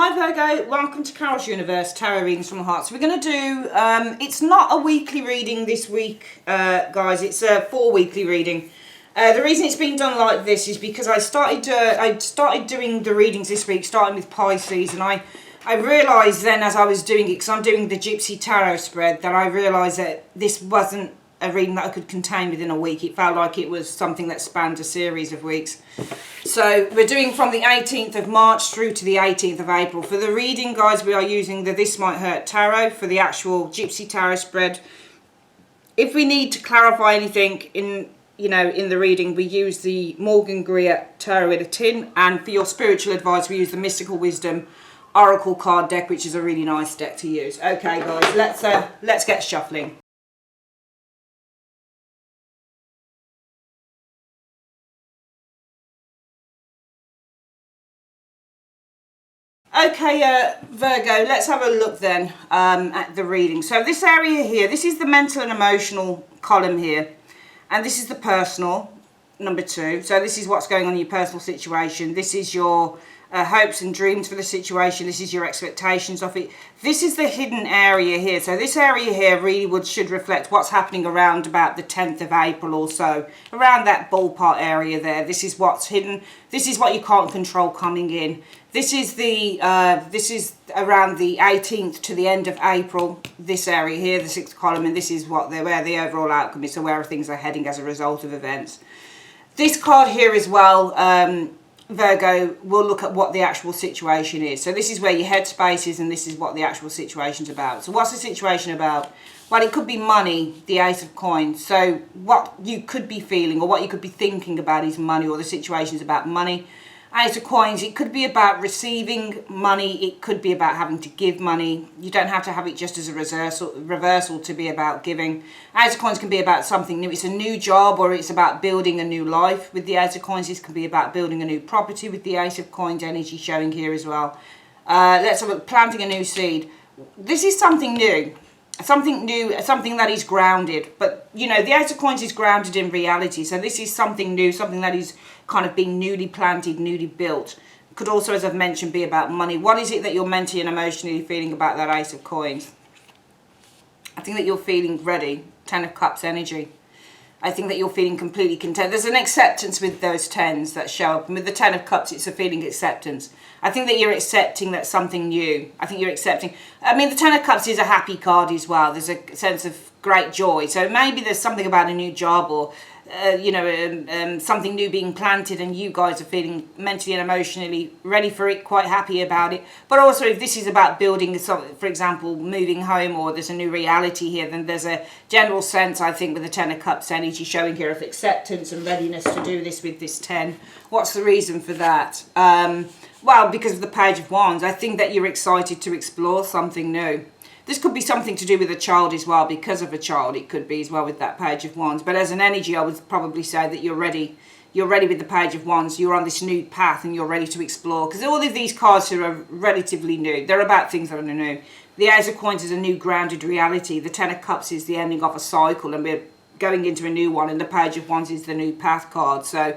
Hi Virgo, welcome to Carol's Universe, Tarot Readings from the Heart. So we're going to do, it's not a weekly reading this week, guys, it's a 4-weekly reading. The reason it's been done like this is because I started doing the readings this week, starting with Pisces, and I realised then as I was doing it, because I'm doing the Gypsy Tarot spread, that I realised that this wasn't a reading that I could contain within a week. It felt like it was something that spanned a series of weeks. So we're doing from the 18th of March through to the 18th of April. For the reading, guys, we are using the This Might Hurt Tarot for the actual Gypsy Tarot spread. If we need to clarify anything in the reading, we use the Morgan Greer Tarot in a Tin, and for your spiritual advice, we use the Mystical Wisdom Oracle card deck, which is a really nice deck to use. Okay, guys, let's get shuffling. Okay, Virgo, let's have a look then at the reading. So this area here, this is the mental and emotional column here. And this is the personal, number 2. So this is what's going on in your personal situation. This is your hopes and dreams for the situation. This is your expectations of it. This is the hidden area here. So this area here really should reflect what's happening around about the 10th of April or so. Around that ballpark area there. This is what's hidden. This is what you can't control coming in. This is around the 18th to the end of April, this area here, the 6th column, and this is where the overall outcome is, so where things are heading as a result of events. This card here as well, Virgo, will look at what the actual situation is. So this is where your headspace is, and this is what the actual situation's about. So what's the situation about? Well, it could be money, the Ace of Coins. So what you could be feeling or what you could be thinking about is money, or the situation's about money. Ace of Coins, it could be about receiving money, it could be about having to give money. You don't have to have it just as a reversal to be about giving. Ace of Coins can be about something new. It's a new job, or it's about building a new life. With the Ace of Coins, this can be about building a new property with the Ace of Coins energy showing here as well. Let's have a look, planting a new seed. This is something new. Something new, something that is grounded. But, the Ace of Coins is grounded in reality. So this is something new, something that is kind of being newly planted, newly built. Could also, as I've mentioned, be about money. What is it that you're mentally and emotionally feeling about that Ace of Coins? I think that you're feeling ready. 10 of Cups energy. I think that you're feeling completely content. There's an acceptance with those 10s that show up. And with the 10 of Cups, it's a feeling acceptance. I think that you're accepting that something new. I think you're accepting. I mean, the 10 of Cups is a happy card as well. There's a sense of great joy. So maybe there's something about a new job, or something new being planted, and you guys are feeling mentally and emotionally ready for it, quite happy about it. But also, if this is about building, for example, moving home, or there's a new reality here, then there's a general sense, I think, with the 10 of Cups energy showing here, of acceptance and readiness to do this with this 10. What's the reason for that? Well, because of the Page of Wands. I think that you're excited to explore something new. This could be something to do with a child as well. Because of a child, it could be as well with that Page of Wands. But as an energy, I would probably say that you're ready. You're ready with the Page of Wands. You're on this new path and you're ready to explore. Because all of these cards here are relatively new. They're about things that are new. The Ace of Coins is a new grounded reality. The 10 of Cups is the ending of a cycle, and we're going into a new one. And the Page of Wands is the new path card. So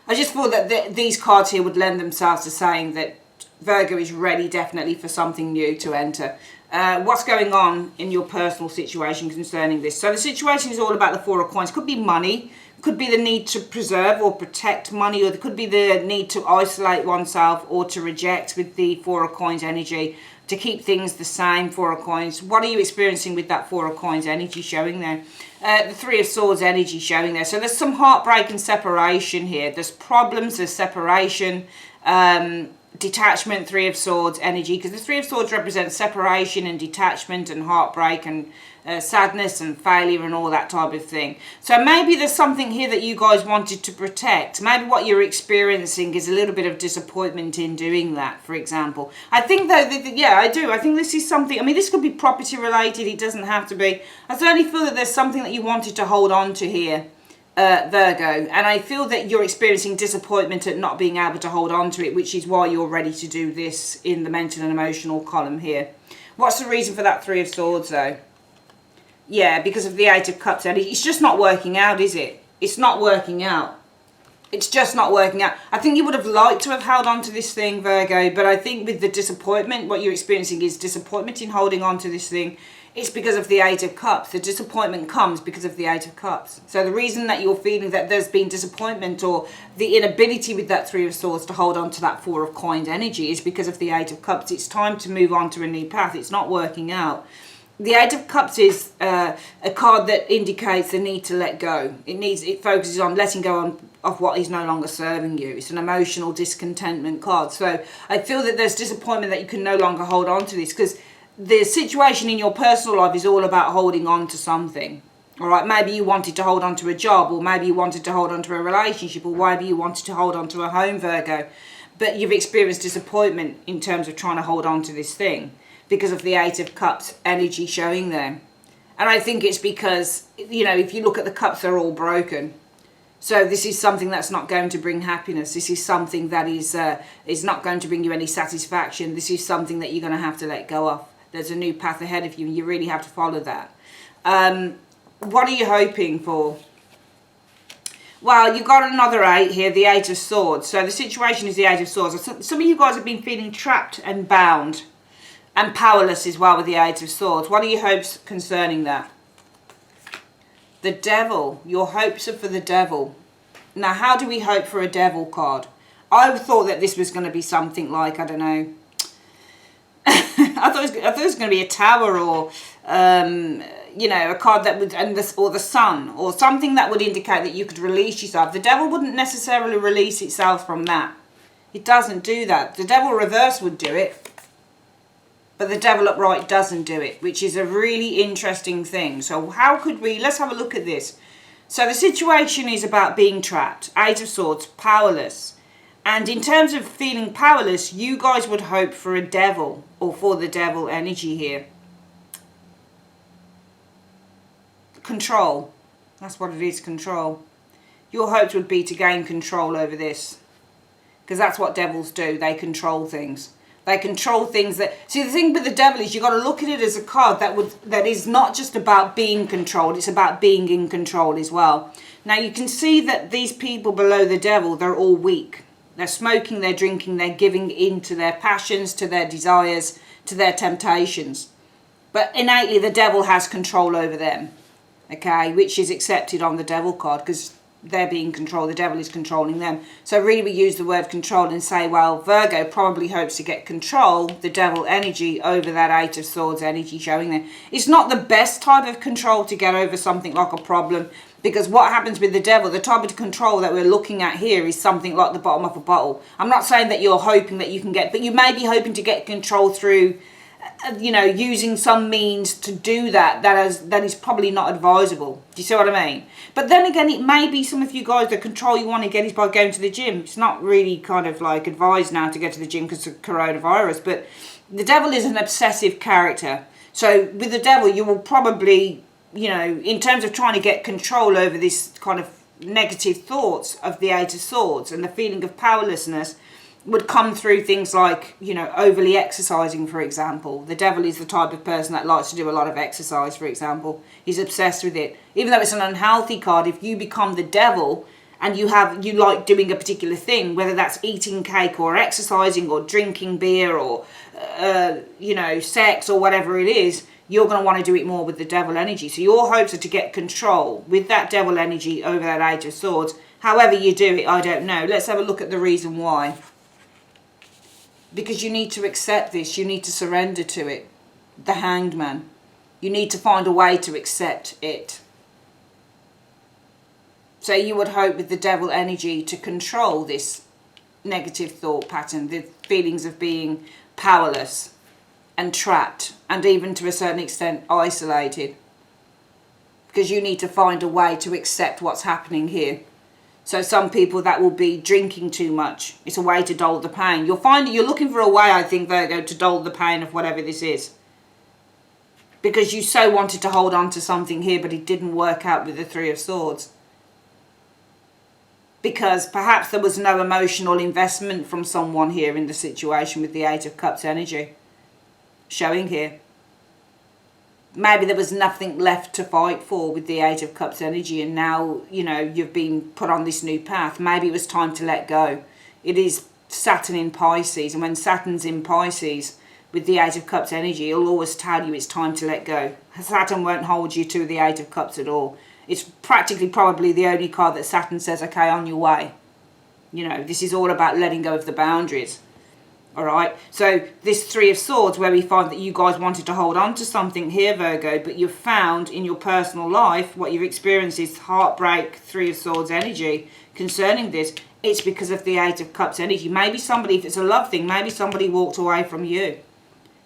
I just thought that these cards here would lend themselves to saying that Virgo is ready definitely for something new to enter. What's going on in your personal situation concerning this? So the situation is all about the 4 of Coins. Could be money, could be the need to preserve or protect money, or there could be the need to isolate oneself or to reject with the 4 of Coins energy, to keep things the same. 4 of Coins. What are you experiencing with that 4 of Coins energy showing there? The 3 of Swords energy showing there. So there's some heartbreak and separation here. There's problems, there's separation, detachment, 3 of Swords energy, because the 3 of Swords represents separation and detachment and heartbreak and sadness and failure and all that type of thing. So maybe there's something here that you guys wanted to protect. Maybe what you're experiencing is a little bit of disappointment in doing that, for example. I think though, yeah, I do. I think this is something, I mean, this could be property related. It doesn't have to be. I certainly feel that there's something that you wanted to hold on to here, Virgo, and I feel that you're experiencing disappointment at not being able to hold on to it, which is why you're ready to do this in the mental and emotional column here. What's the reason for that 3 of Swords though? Yeah, because of the 8 of Cups. It's just not working out, is it? It's not working out. It's just not working out. I think you would have liked to have held on to this thing, Virgo, but I think with the disappointment, what you're experiencing is disappointment in holding on to this thing. It's because of the Eight of Cups. The disappointment comes because of the Eight of Cups. So the reason that you're feeling that there's been disappointment or the inability with that Three of Swords to hold on to that Four of Coins energy is because of the Eight of Cups. It's time to move on to a new path. It's not working out. The Eight of Cups is a card that indicates the need to let go. It focuses on letting go of what is no longer serving you. It's an emotional discontentment card. So I feel that there's disappointment that you can no longer hold on to this, because the situation in your personal life is all about holding on to something. All right, maybe you wanted to hold on to a job, or maybe you wanted to hold on to a relationship, or maybe you wanted to hold on to a home, Virgo. But you've experienced disappointment in terms of trying to hold on to this thing because of the Eight of Cups energy showing there. And I think it's because, you know, if you look at the cups, they're all broken. So this is something that's not going to bring happiness. This is something that is not going to bring you any satisfaction. This is something that you're going to have to let go of. There's a new path ahead of you, and you really have to follow that. What are you hoping for? Well, you've got another 8 here, the Eight of Swords. So the situation is the Eight of Swords. Some of you guys have been feeling trapped and bound and powerless as well with the Eight of Swords. What are your hopes concerning that? The Devil. Your hopes are for the Devil. Now, how do we hope for a Devil card? I thought that this was going to be something like, I don't know, I thought it was going to be a tower, or you know, a card that would, or the sun, or something that would indicate that you could release yourself. The Devil wouldn't necessarily release itself from that. It doesn't do that. The Devil reverse would do it, but the Devil upright doesn't do it, which is a really interesting thing. So how could we, let's have a look at this. So the situation is about being trapped. Eight of Swords, powerless. And in terms of feeling powerless, you guys would hope for a Devil, or for the Devil energy here. Control. That's what it is, control. Your hopes would be to gain control over this, because that's what Devils do. They control things. They control things that... See, the thing with the Devil is you've got to look at it as a card that is not just about being controlled. It's about being in control as well. Now, you can see that these people below the Devil, they're all weak. They're smoking, they're drinking, they're giving in to their passions, to their desires, to their temptations. But innately, the Devil has control over them, okay, which is accepted on the Devil card, because they're being controlled. The Devil is controlling them. So really we use the word control and say, well, Virgo probably hopes to get control, the Devil energy, over that Eight of Swords energy showing there. It's not the best type of control to get over something like a problem, because what happens with the Devil, the type of control that we're looking at here is something like the bottom of a bottle. I'm not saying that you're hoping that you can get, but you may be hoping to get control through, you know, using some means to do that is probably not advisable. Do you see what I mean? But then again, it may be some of you guys, the control you want to get is by going to the gym. It's not really kind of like advised now to get to the gym because of coronavirus, but the Devil is an obsessive character. So with the Devil, you will probably, you know, in terms of trying to get control over this kind of negative thoughts of the Eight of Swords and the feeling of powerlessness, would come through things like, you know, overly exercising, for example. The Devil is the type of person that likes to do a lot of exercise, for example. He's obsessed with it. Even though it's an unhealthy card, if you become the Devil and you like doing a particular thing, whether that's eating cake or exercising or drinking beer or, you know, sex or whatever it is, you're going to want to do it more with the Devil energy. So your hopes are to get control with that Devil energy over that Eight of Swords. However you do it, I don't know. Let's have a look at the reason why. Because you need to accept this. You need to surrender to it. The Hanged Man. You need to find a way to accept it. So you would hope with the Devil energy to control this negative thought pattern, the feelings of being powerless and trapped, and even to a certain extent isolated. Because you need to find a way to accept what's happening here. So some people, that will be drinking too much. It's a way to dull the pain. You'll find that you're looking for a way, I think, Virgo, to dull the pain of whatever this is. Because you so wanted to hold on to something here, but it didn't work out with the Three of Swords. Because perhaps there was no emotional investment from someone here in the situation with the Eight of Cups energy showing here. maybe there was nothing left to fight for with the Eight of Cups energy, and now, you know, you've been put on this new path. Maybe it was time to let go. It is Saturn in Pisces, and when Saturn's in Pisces with the Eight of Cups energy, it'll always tell you it's time to let go. Saturn won't hold you to the Eight of Cups at all. It's practically probably the only card that Saturn says, okay, on your way. You know, this is all about letting go of the boundaries. All right, so this Three of Swords, where we find that you guys wanted to hold on to something here, Virgo, but you've found in your personal life, what you've experienced is heartbreak, Three of Swords energy concerning this. It's because of the Eight of Cups energy. Maybe somebody, if it's a love thing, maybe somebody walked away from you.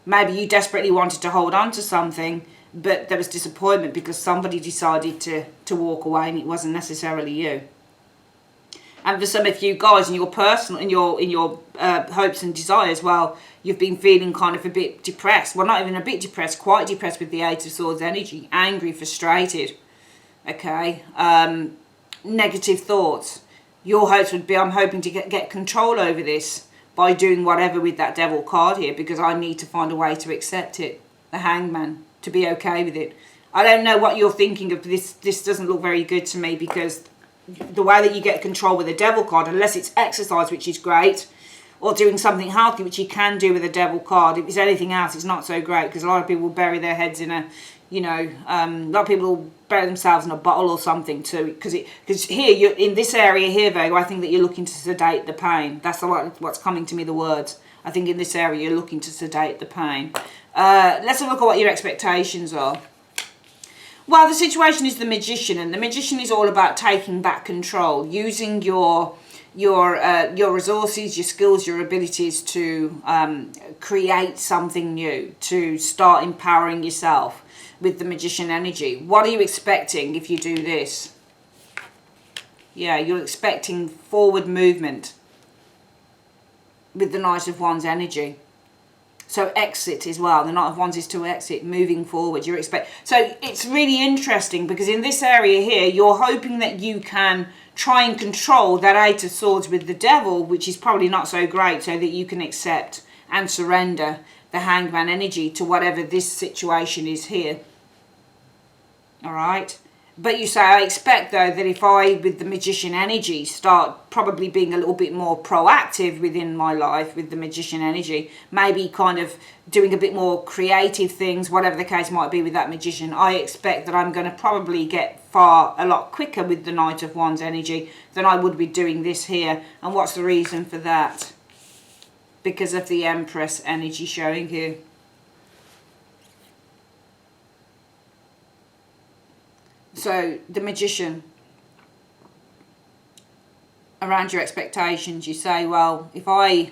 Maybe you desperately wanted to hold on to something, but there was disappointment because somebody decided to walk away, and it wasn't necessarily you. And for some of you guys in your personal, in your hopes and desires, well, you've been feeling kind of a bit depressed. Well, not even a bit depressed, quite depressed with the Eight of Swords energy. Angry, frustrated, okay? Negative thoughts. Your hopes would be, I'm hoping to get control over this by doing whatever with that Devil card here, because I need to find a way to accept it. The Hangman, to be okay with it. I don't know what you're thinking of. This doesn't look very good to me, because the way that you get control with a Devil card, unless it's exercise, which is great, or doing something healthy, which you can do with a Devil card. If it's anything else, it's not so great, because a lot of people will bury their heads in a, you know, a lot of people will bury themselves in a bottle or something too, because here, you're in this area here, Virgo, I think that you're looking to sedate the pain. That's what's coming to me, the words. I think in this area, you're looking to sedate the pain. Let's have a look at what your expectations are. Well, the situation is the Magician, and the Magician is all about taking back control, using your resources, your skills, your abilities to create something new, to start empowering yourself with the Magician energy. What are you expecting if you do this? Yeah, you're expecting forward movement with the Knight of Wands energy. So exit as well. The Knight of Wands is to exit, moving forward. So it's really interesting, because in this area here, you're hoping that you can try and control that Eight of Swords with the Devil, which is probably not so great, so that you can accept and surrender the Hangman energy to whatever this situation is here. All right? But you say, I expect, though, that if I, with the Magician energy, start probably being a little bit more proactive within my life with the Magician energy, maybe kind of doing a bit more creative things, whatever the case might be with that Magician, I expect that I'm going to probably get a lot quicker with the Knight of Wands energy than I would be doing this here. And what's the reason for that? Because of the Empress energy showing here. So, the Magician, around your expectations, you say, well, if I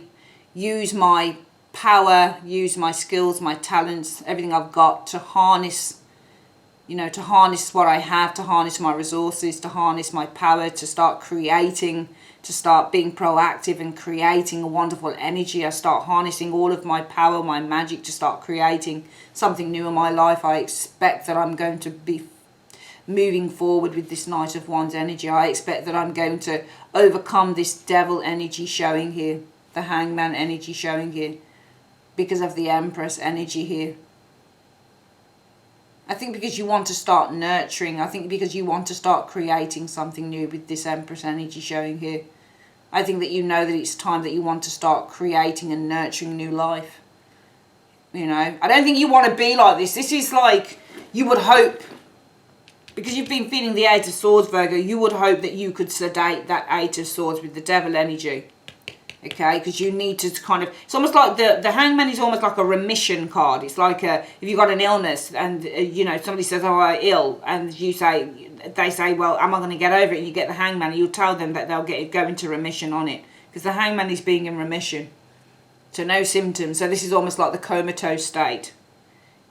use my power, use my skills, my talents, everything I've got to harness, you know, to harness what I have, to harness my resources, to harness my power, to start creating, to start being proactive and creating a wonderful energy. I start harnessing all of my power, my magic, to start creating something new in my life. I expect that I'm going to be moving forward with this Knight of Wands energy. I expect that I'm going to overcome this Devil energy showing here, the Hangman energy showing here, because of the Empress energy here. I think because you want to start nurturing, I think because you want to start creating something new with this Empress energy showing here. I think that you know that it's time that you want to start creating and nurturing new life. You know, I don't think you want to be like this. This is like, you would hope, because you've been feeling the Eight of Swords, Virgo, you would hope that you could sedate that Eight of Swords with the Devil energy. Okay, because you need to kind of, it's almost like the Hangman is almost like a remission card. It's like if you've got an illness and, you know, somebody says, oh, I'm ill, and they say, well, am I going to get over it? And you get the Hangman, and you tell them that they'll go into remission on it. Because the Hangman is being in remission. So no symptoms. So this is almost like the comatose state.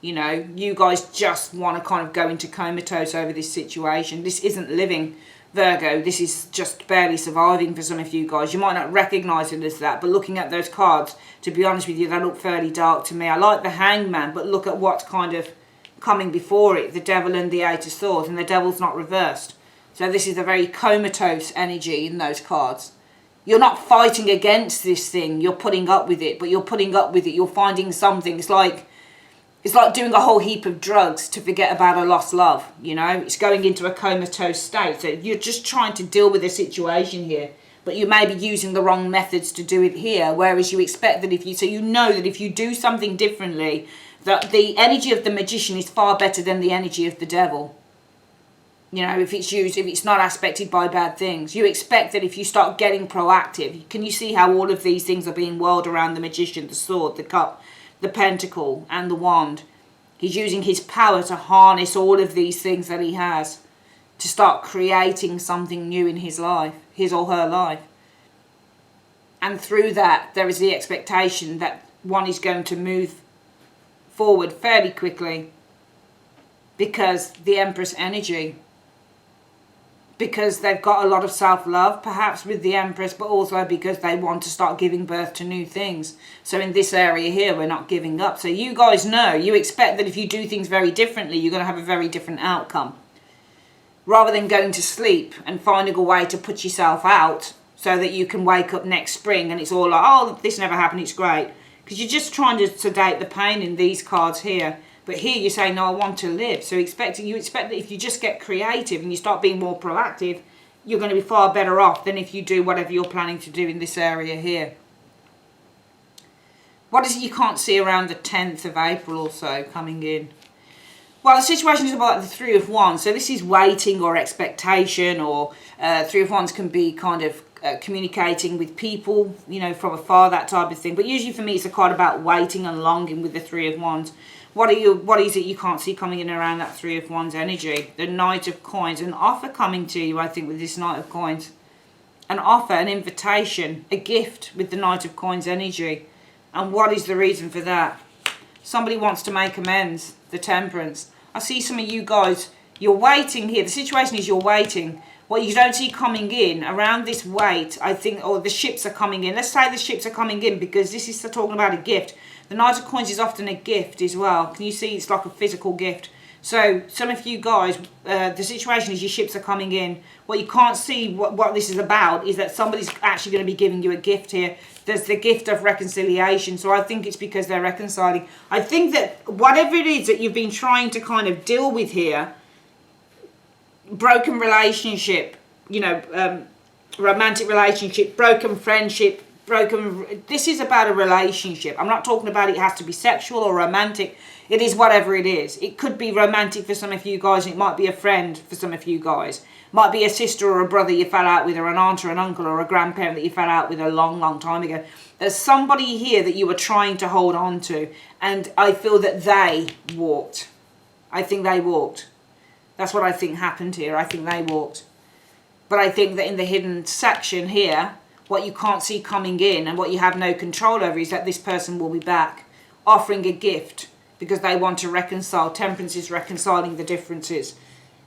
You know, you guys just want to kind of go into comatose over this situation. This isn't living, Virgo. This is just barely surviving for some of you guys. You might not recognise it as that, but looking at those cards, to be honest with you, they look fairly dark to me. I like the Hangman, but look at what's kind of coming before it, the Devil and the Eight of Swords, and the Devil's not reversed. So this is a very comatose energy in those cards. You're not fighting against this thing. You're putting up with it, but you're putting up with it. You're finding something. It's like It's like doing a whole heap of drugs to forget about a lost love, you know. It's going into a comatose state. So you're just trying to deal with a situation here, but you may be using the wrong methods to do it here, whereas you expect that if you, so you know that if you do something differently, that the energy of the magician is far better than the energy of the devil. You know, if it's used, if it's not aspected by bad things, you expect that if you start getting proactive, can you see how all of these things are being whirled around the magician, the sword, the cup, the pentacle and the wand? He's using his power to harness all of these things that he has to start creating something new in his life, his or her life. And through that, there is the expectation that one is going to move forward fairly quickly because the Empress energy, because they've got a lot of self-love, perhaps with the Empress, but also because they want to start giving birth to new things. So in this area here, we're not giving up. So you guys know, you expect that if you do things very differently, you're going to have a very different outcome. Rather than going to sleep and finding a way to put yourself out so that you can wake up next spring and it's all like, oh, this never happened, it's great. Because you're just trying to sedate the pain in these cards here. But here you say, no, I want to live. So you expect that if you just get creative and you start being more proactive, you're going to be far better off than if you do whatever you're planning to do in this area here. What is it you can't see around the 10th of April or so coming in? Well, the situation is about the Three of Wands. So this is waiting or expectation, or Three of Wands can be kind of communicating with people, you know, from afar, that type of thing. But usually for me, it's a card about waiting and longing with the Three of Wands. What is it you can't see coming in around that Three of Wands energy? The Knight of Coins, an offer coming to you, I think, with this Knight of Coins. An offer, an invitation, a gift with the Knight of Coins energy. And what is the reason for that? Somebody wants to make amends, the Temperance. I see some of you guys, you're waiting here. The situation is you're waiting. What you don't see coming in around this wait, I think, or the ships are coming in. Let's say the ships are coming in because this is talking about a gift. The Knight of Coins is often a gift as well. Can you see it's like a physical gift? So some of you guys, the situation is your ships are coming in. What you can't see, what this is about, is that somebody's actually going to be giving you a gift here. There's the gift of reconciliation. So I think it's because they're reconciling. I think that whatever it is that you've been trying to kind of deal with here, broken relationship, you know, romantic relationship, broken friendship, this is about a relationship. I'm not talking about it has to be sexual or romantic. It is whatever it is. It could be romantic for some of you guys. It might be a friend for some of you guys. It might be a sister or a brother you fell out with, or an aunt or an uncle or a grandparent that you fell out with a long, long time ago. There's somebody here that you were trying to hold on to, and I feel that they walked. I think they walked. That's what I think happened here. I think they walked. But I think that in the hidden section here, what you can't see coming in and what you have no control over is that this person will be back offering a gift because they want to reconcile. Temperance is reconciling the differences.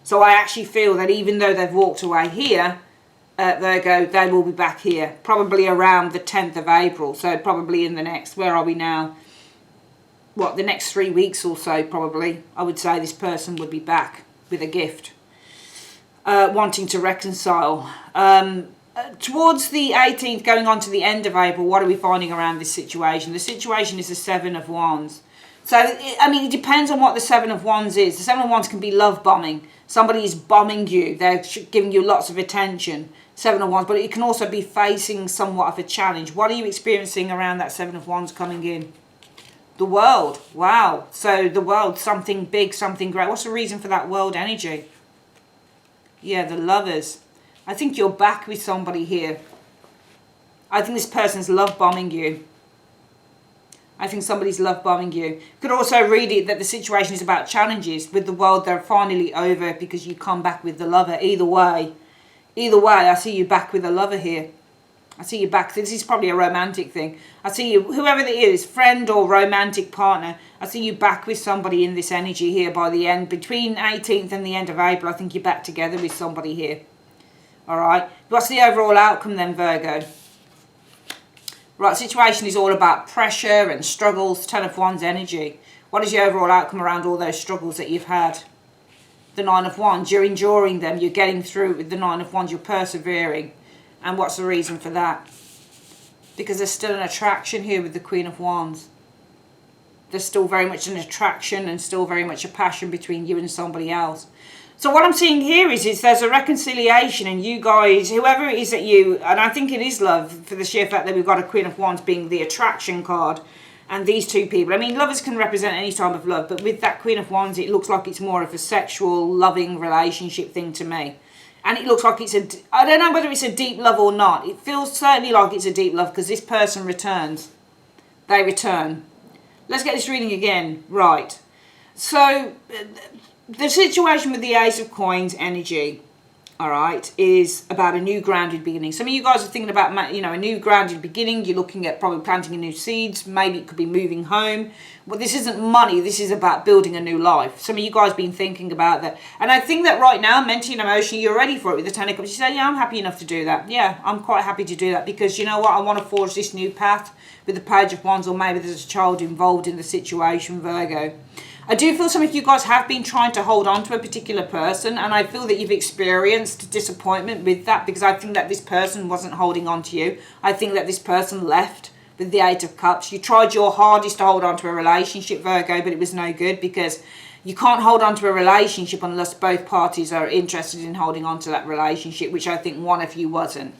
So I actually feel that even though they've walked away here, Virgo, they will be back here probably around the 10th of April. So probably in the next, where are we now? What, the next 3 weeks or so probably, I would say this person would be back with a gift, wanting to reconcile. Towards the 18th, going on to the end of April, what are we finding around this situation? The situation is the Seven of Wands. So, I mean, it depends on what the Seven of Wands is. The Seven of Wands can be love bombing. Somebody is bombing you. They're giving you lots of attention. Seven of Wands. But it can also be facing somewhat of a challenge. What are you experiencing around that Seven of Wands coming in? The World. Wow. So the World, something big, something great. What's the reason for that World energy? Yeah, the Lovers. I think you're back with somebody here. I think this person's love bombing you. I think somebody's love bombing you. You could also read it that the situation is about challenges. With the World, they're finally over because you come back with the Lover. Either way, I see you back with a Lover here. I see you back. This is probably a romantic thing. I see you, whoever it is, friend or romantic partner, I see you back with somebody in this energy here by the end. Between 18th and the end of April, I think you're back together with somebody here. All right. What's the overall outcome then, Virgo? Right, situation is all about pressure and struggles. Ten of Wands energy. What is the overall outcome around all those struggles that you've had? The Nine of Wands. You're enduring them. You're getting through it with the Nine of Wands. You're persevering. And what's the reason for that? Because there's still an attraction here with the Queen of Wands. There's still very much an attraction and still very much a passion between you and somebody else. So what I'm seeing here is there's a reconciliation, and you guys, whoever it is that you, and I think it is love, for the sheer fact that we've got a Queen of Wands being the attraction card, and these two people. I mean, lovers can represent any type of love, but with that Queen of Wands, it looks like it's more of a sexual, loving relationship thing to me. And it looks like I don't know whether it's a deep love or not. It feels certainly like it's a deep love because this person returns. They return. Let's get this reading again. Right. So, the situation with the Ace of Coins energy, all right, is about a new grounded beginning. Some of you guys are thinking about, you know, a new grounded beginning. You're looking at probably planting a new seeds. Maybe it could be moving home. Well, this isn't money. This is about building a new life. Some of you guys have been thinking about that. And I think that right now, mentally and emotionally, you're ready for it with the Ten of Cups. You say, yeah, I'm happy enough to do that. Yeah, I'm quite happy to do that because, you know what, I want to forge this new path with the Page of Wands, or maybe there's a child involved in the situation, Virgo. I do feel some of you guys have been trying to hold on to a particular person, and I feel that you've experienced disappointment with that because I think that this person wasn't holding on to you. I think that this person left with the Eight of Cups. You tried your hardest to hold on to a relationship, Virgo, but it was no good because you can't hold on to a relationship unless both parties are interested in holding on to that relationship, which I think one of you wasn't.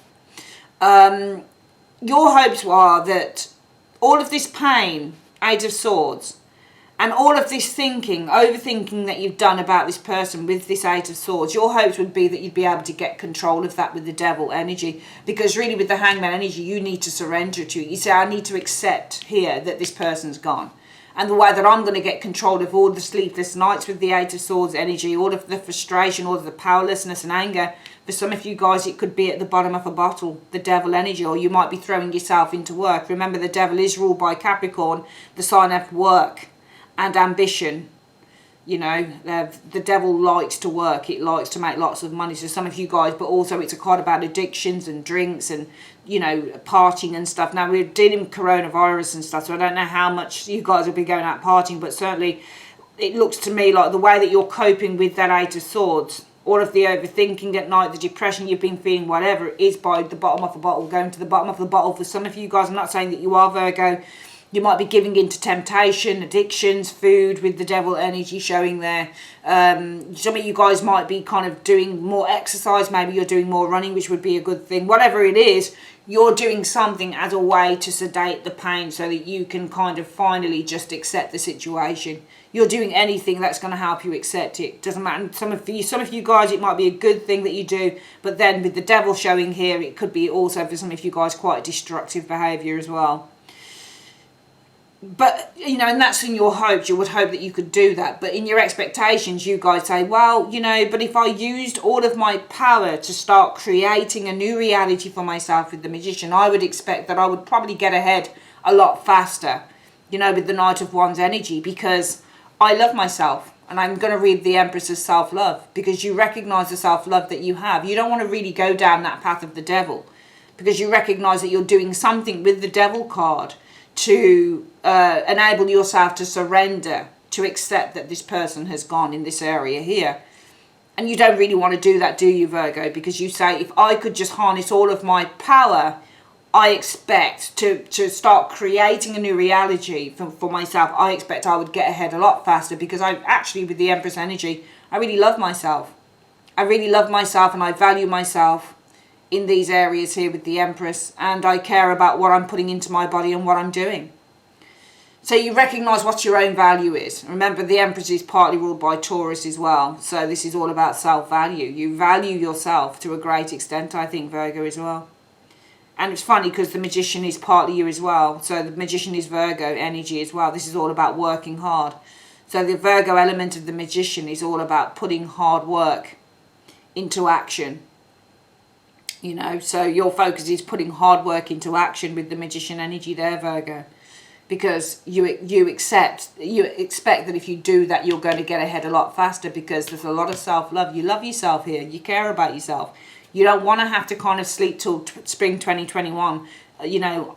Your hopes are that all of this pain, Eight of Swords, and all of this thinking, overthinking that you've done about this person with this Eight of Swords, your hopes would be that you'd be able to get control of that with the Devil energy. Because really with the Hangman energy, you need to surrender to it. You say, I need to accept here that this person's gone. And the way that I'm going to get control of all the sleepless nights with the Eight of Swords energy, all of the frustration, all of the powerlessness and anger. For some of you guys, it could be at the bottom of a bottle, the Devil energy, or you might be throwing yourself into work. Remember, the Devil is ruled by Capricorn, the sign of work and ambition. You know, the Devil likes to work. It likes to make lots of money. So some of you guys, but also it's a card about addictions and drinks and, you know, partying and stuff. Now, we're dealing with coronavirus and stuff, so I don't know how much you guys will be going out partying, but certainly it looks to me like the way that you're coping with that Eight of Swords, all of the overthinking at night, the depression you've been feeling, whatever, is by the bottom of the bottle, going to the bottom of the bottle. For some of you guys, I'm not saying that you are, Virgo. You might be giving into temptation, addictions, food with the Devil energy showing there. Some of you guys might be kind of doing more exercise. Maybe you're doing more running, which would be a good thing. Whatever it is, you're doing something as a way to sedate the pain so that you can kind of finally just accept the situation. You're doing anything that's going to help you accept it. Doesn't matter. Some of you guys, it might be a good thing that you do. But then with the Devil showing here, it could be also for some of you guys quite destructive behaviour as well. But, you know, and that's in your hopes. You would hope that you could do that. But in your expectations, you guys say, well, you know, but if I used all of my power to start creating a new reality for myself with the Magician, I would expect that I would probably get ahead a lot faster, you know, with the Knight of Wands energy, because I love myself. And I'm going to read the Empress's self-love, because you recognise the self-love that you have. You don't want to really go down that path of the Devil, because you recognise that you're doing something with the Devil card to enable yourself to surrender, to accept that this person has gone in this area here. And you don't really want to do that, do you, Virgo? Because you say, if I could just harness all of my power, I expect to start creating a new reality for myself. I expect I would get ahead a lot faster, because I actually, with the Empress energy, I really love myself. I really love myself, and I value myself in these areas here with the Empress, and I care about what I'm putting into my body and what I'm doing. So you recognise what your own value is. Remember, the Empress is partly ruled by Taurus as well, so this is all about self-value. You value yourself to a great extent, I think, Virgo, as well. And it's funny because the Magician is partly you as well, so the Magician is Virgo energy as well. This is all about working hard. So the Virgo element of the Magician is all about putting hard work into action. You know, so your focus is putting hard work into action with the Magician energy there, Virgo. Because you expect that if you do that, you're going to get ahead a lot faster, because there's a lot of self-love. You love yourself here. You care about yourself. You don't want to have to kind of sleep till spring 2021, you know,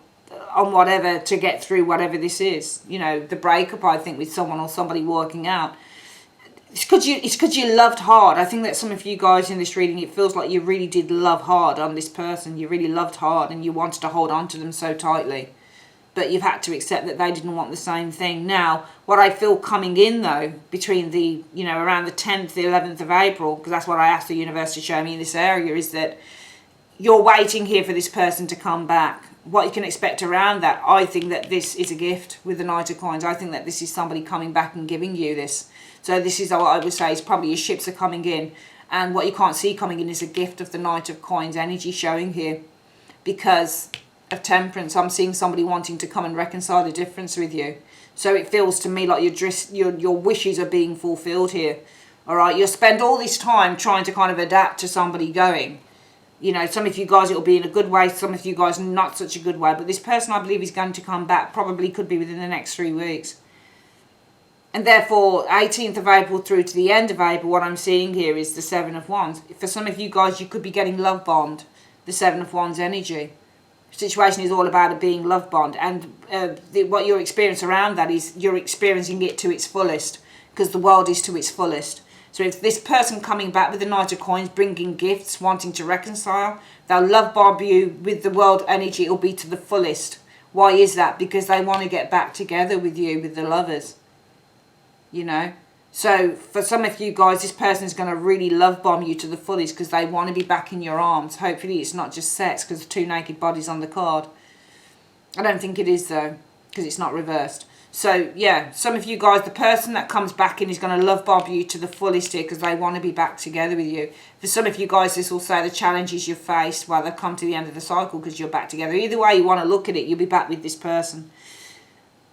on whatever, to get through whatever this is. You know, the breakup, I think, with someone or somebody working out. It's because you loved hard. I think that some of you guys in this reading, it feels like you really did love hard on this person. You really loved hard and you wanted to hold on to them so tightly. but you've had to accept that they didn't want the same thing. Now, what I feel coming in though, between the, you know, around the 10th, the 11th of April, because that's what I asked the universe to show me in this area, is that you're waiting here for this person to come back. What you can expect around that, I think that this is a gift with the Knight of Coins. I think that this is somebody coming back and giving you this. So this is what I would say is probably your ships are coming in. And what you can't see coming in is a gift of the Knight of Coins energy showing here. Because of Temperance, I'm seeing somebody wanting to come and reconcile the difference with you. So it feels to me like your wishes are being fulfilled here. All right, you'll spend all this time trying to kind of adapt to somebody going. You know, some of you guys it'll be in a good way, some of you guys not such a good way. But this person I believe is going to come back, probably could be within the next 3 weeks. And therefore, 18th of April through to the end of April, what I'm seeing here is the 7 of Wands. For some of you guys, you could be getting love bombed, the 7 of Wands energy. Situation is all about it being love bombed. And what you're experiencing around that is you're experiencing it to its fullest, because the world is to its fullest. So if this person coming back with the Knight of Coins, bringing gifts, wanting to reconcile, they'll love bomb you with the world energy. It'll be to the fullest. Why is that? Because they want to get back together with you, with the lovers. You know? So for some of you guys, this person is going to really love bomb you to the fullest because they want to be back in your arms. Hopefully it's not just sex because 2 naked bodies on the card. I don't think it is though, because it's not reversed. So, yeah, some of you guys, the person that comes back in is going to love bomb you to the fullest here because they want to be back together with you. For some of you guys, this will say the challenges you've faced, well, they've come to the end of the cycle because you're back together. Either way you want to look at it, you'll be back with this person.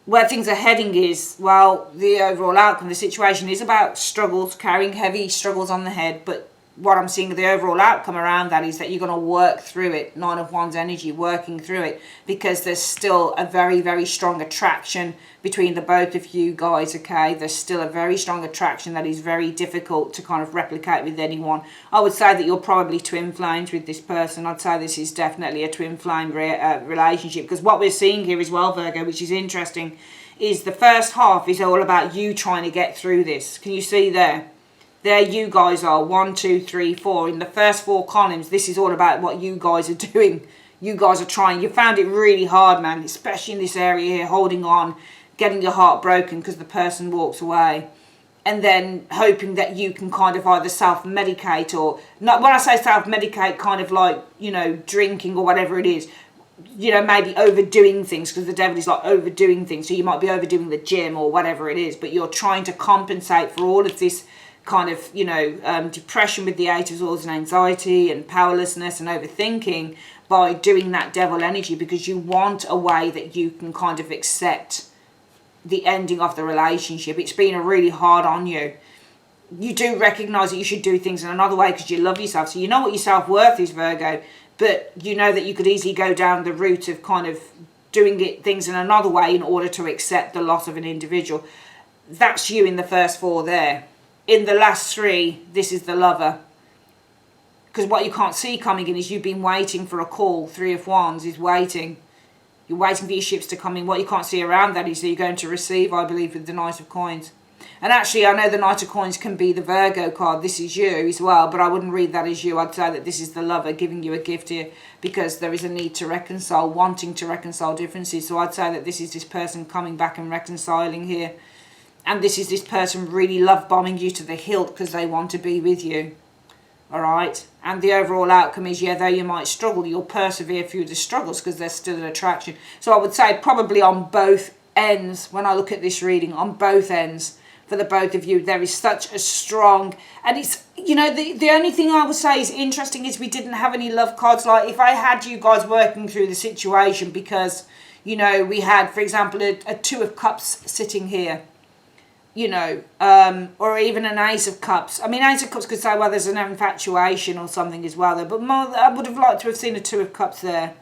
Where things are heading is, well, the overall outcome, the situation is about struggles, carrying heavy struggles on the head, but what I'm seeing, the overall outcome around that is that you're going to work through it. 9 of Wands energy, working through it, because there's still a very, very strong attraction between the both of you guys, okay? There's still a very strong attraction that is very difficult to kind of replicate with anyone. I would say that you're probably twin flames with this person. I'd say this is definitely a twin flame relationship, because what we're seeing here as well, Virgo, which is interesting, is the first half is all about you trying to get through this. Can you see there? There you guys are, 1, 2, 3, 4. In the first 4 columns, this is all about what you guys are doing. You guys are trying. You found it really hard, man, especially in this area here, holding on, getting your heart broken because the person walks away. And then hoping that you can kind of either self-medicate or, not when I say self-medicate, kind of like, you know, drinking or whatever it is. You know, maybe overdoing things, because the devil is like overdoing things. So you might be overdoing the gym or whatever it is, but you're trying to compensate for all of this kind of, you know, depression with the 8 of Swords and anxiety and powerlessness and overthinking by doing that devil energy, because you want a way that you can kind of accept the ending of the relationship. It's been really hard on you. You do recognise that you should do things in another way because you love yourself. So you know what your self-worth is, Virgo, but you know that you could easily go down the route of kind of doing things in another way in order to accept the loss of an individual. That's you in the first 4 there. In the last 3, this is the lover. Because what you can't see coming in is you've been waiting for a call. 3 of Wands is waiting. You're waiting for your ships to come in. What you can't see around that is that you're going to receive, I believe, with the Knight of Coins. And actually, I know the Knight of Coins can be the Virgo card. This is you as well, but I wouldn't read that as you. I'd say that this is the lover giving you a gift here, because there is a need to reconcile, wanting to reconcile differences. So I'd say that this is this person coming back and reconciling here. And this is this person really love bombing you to the hilt because they want to be with you. All right. And the overall outcome is, yeah, though you might struggle, you'll persevere through the struggles because there's still an attraction. So I would say probably on both ends, when I look at this reading, on both ends, for the both of you, there is such a strong, and it's, you know, the only thing I would say is interesting is we didn't have any love cards. Like if I had you guys working through the situation, because, you know, we had, for example, a 2 of Cups sitting here, you know, or even an Ace of Cups. I mean, Ace of Cups could say, well, there's an infatuation or something as well there, but more, I would have liked to have seen a 2 of Cups there.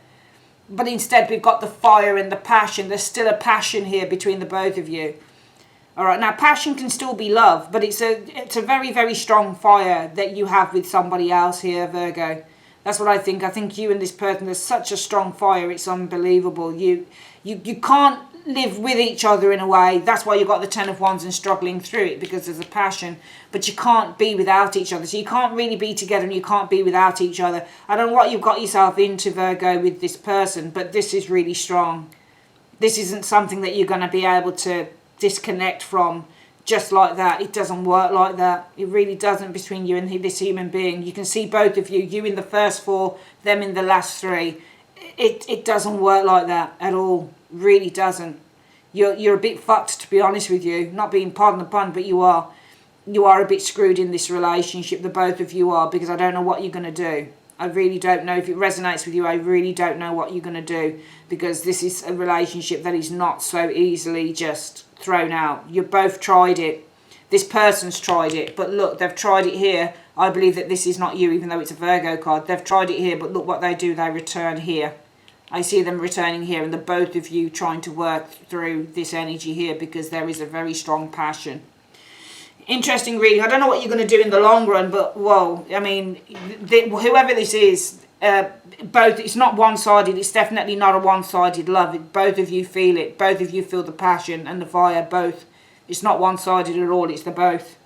But instead we've got the fire and the passion. There's still a passion here between the both of you. All right, now passion can still be love, but it's a very, very strong fire that you have with somebody else here, Virgo. That's what I think. I think you and this person, there's such a strong fire, it's unbelievable. You can't live with each other in a way. That's why you've got the 10 of Wands and struggling through it, because there's a passion, but you can't be without each other. So you can't really be together and you can't be without each other. I don't know what you've got yourself into, Virgo, with this person, but this is really strong. This isn't something that you're going to be able to disconnect from just like that. It doesn't work like that. It really doesn't, between you and this human being. You can see both of you, you in the first 4, them in the last 3. It doesn't work like that at all. Really doesn't. You're a bit fucked, to be honest with you. Not being, pardon the pun, but you are. You are a bit screwed in this relationship, the both of you are, because I don't know what you're going to do. I really don't know. If it resonates with you, I really don't know what you're going to do, because this is a relationship that is not so easily just thrown out. You've both tried it. This person's tried it, but look, they've tried it here. I believe that this is not you, even though it's a Virgo card. They've tried it here, but look what they do. They return here. I see them returning here, and the both of you trying to work through this energy here, because there is a very strong passion. Interesting reading. I don't know what you're going to do in the long run, but whoa, I mean, whoever this is, both, it's not one-sided. It's definitely not a one-sided love. Both of you feel it. Both of you feel the passion and the fire. Both. It's not one-sided at all. It's the both.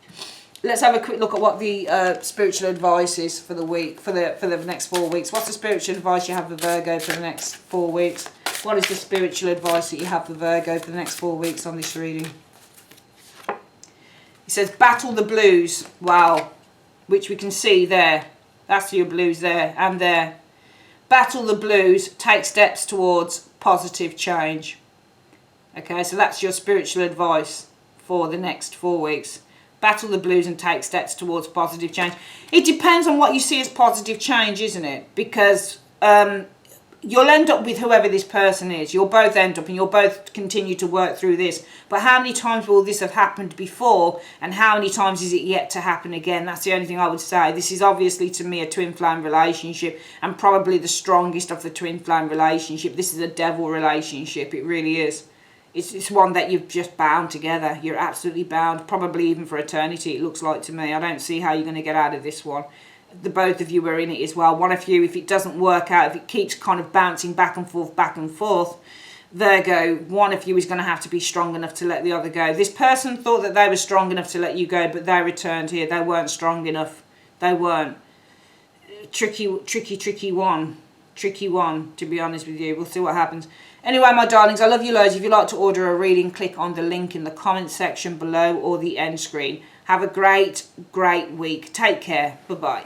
Let's have a quick look at what the spiritual advice is for the week, for the next 4 weeks. What's the spiritual advice you have for Virgo for the next 4 weeks? What is the spiritual advice that you have for Virgo for the next 4 weeks on this reading? It says, battle the blues. Wow. Which we can see there. That's your blues there and there. Battle the blues. Take steps towards positive change. Okay, so that's your spiritual advice for the next 4 weeks. Battle the blues and take steps towards positive change. It depends on what you see as positive change, isn't it? Because you'll end up with whoever this person is. You'll both end up and you'll both continue to work through this. But how many times will this have happened before, and how many times is it yet to happen again? That's the only thing I would say. This is obviously, to me, a twin flame relationship, and probably the strongest of the twin flame relationship. This is a devil relationship. It really is. It's one that you've just bound together. You're absolutely bound, probably even for eternity, it looks like to me. I don't see how you're going to get out of this one. The both of you are in it as well. One of you, if it doesn't work out, if it keeps kind of bouncing back and forth, Virgo, one of you is going to have to be strong enough to let the other go. This person thought that they were strong enough to let you go, but they returned here. They weren't strong enough. They weren't. Tricky one. Tricky one, to be honest with you. We'll see what happens. Anyway, my darlings, I love you loads. If you'd like to order a reading, click on the link in the comment section below or the end screen. Have a great, great week. Take care. Bye-bye.